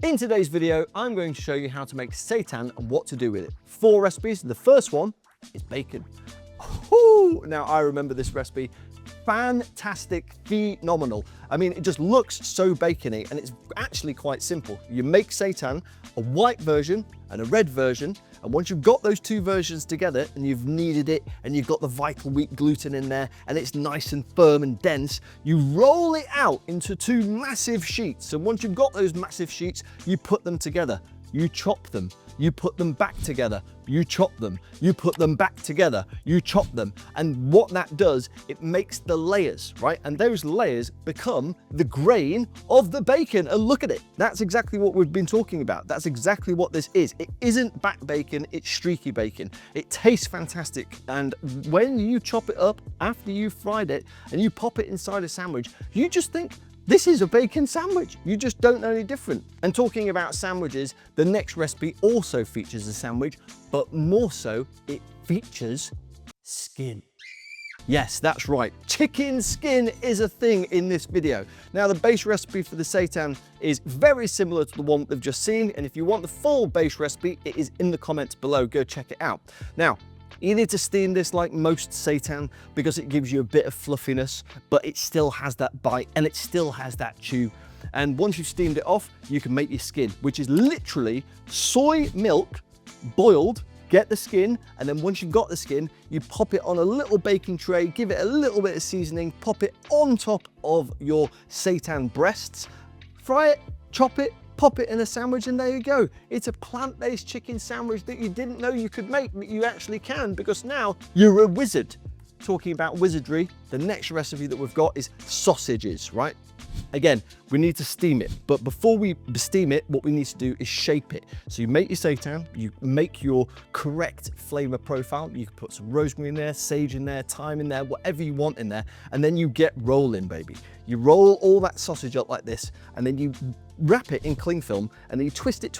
In today's video, I'm going to show you how to make seitan and what to do with it. 4 recipes. The first one is bacon. Ooh, now I remember this recipe. Fantastic, phenomenal. I mean, it just looks so bacony and it's actually quite simple. You make seitan, a white version and a red version. And once you've got those two versions together and you've kneaded it and you've got the vital wheat gluten in there and it's nice and firm and dense, you roll it out into 2 massive sheets. And once you've got those massive sheets, you put them together. You chop them, you put them back together, you chop them, you put them back together, you chop them. And what that does, it makes the layers, right? And those layers become the grain of the bacon. And look at it. That's exactly what we've been talking about. That's exactly what this is. It isn't back bacon, it's streaky bacon. It tastes fantastic. And when you chop it up after you've fried it and you pop it inside a sandwich, you just think, this is a bacon sandwich. You just don't know any different. And talking about sandwiches, the next recipe also features a sandwich, but more so, it features skin. Yes, that's right. Chicken skin is a thing in this video. Now, the base recipe for the seitan is very similar to the one we've just seen. And if you want the full base recipe, it is in the comments below. Go check it out. Now, you need to steam this like most seitan because it gives you a bit of fluffiness, but it still has that bite and it still has that chew. And once you've steamed it off, you can make your skin, which is literally soy milk boiled, get the skin, and then once you've got the skin, you pop it on a little baking tray, give it a little bit of seasoning, pop it on top of your seitan breasts, fry it, chop it, pop it in a sandwich, and there you go. It's a plant-based chicken sandwich that you didn't know you could make, but you actually can, because now you're a wizard. Talking about wizardry, the next recipe that we've got is sausages, right? Again, we need to steam it, but before we steam it, what we need to do is shape it. So you make your seitan, you make your correct flavor profile. You can put some rosemary in there, sage in there, thyme in there, whatever you want in there, and then you get rolling, baby. You roll all that sausage up like this, and then you wrap it in cling film, and then you twist it,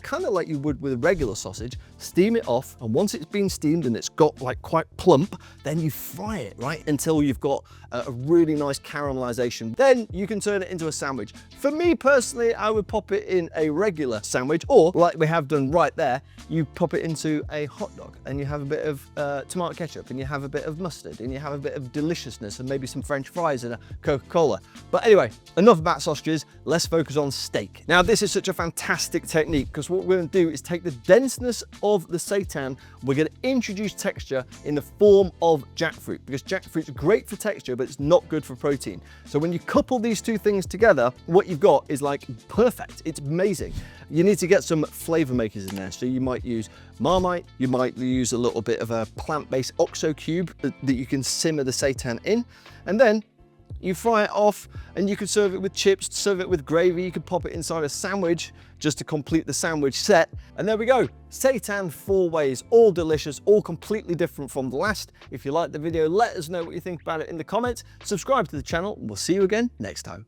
kind of like you would with a regular sausage, steam it off, and once it's been steamed and it's got like quite plump, then you fry it, right, until you've got a really nice caramelization. Then you can turn it into a sandwich. For me personally, I would pop it in a regular sandwich, or like we have done right there, you pop it into a hot dog, and you have a bit of tomato ketchup, and you have a bit of mustard, and you have a bit of deliciousness, and maybe some French fries and a Coca-Cola. But anyway, enough about sausages, let's focus on steak. Now, this is such a fantastic technique because what we're going to do is take the denseness of the seitan, we're going to introduce texture in the form of jackfruit, because jackfruit's great for texture, but it's not good for protein. So when you couple these two things together, what you've got is like perfect. It's amazing. You need to get some flavor makers in there. So you might use Marmite, you might use a little bit of a plant-based OXO cube that you can simmer the seitan in, and then you fry it off, and you can serve it with chips, serve it with gravy. You can pop it inside a sandwich just to complete the sandwich set. And there we go. Seitan 4 ways, all delicious, all completely different from the last. If you liked the video, let us know what you think about it in the comments. Subscribe to the channel, and we'll see you again next time.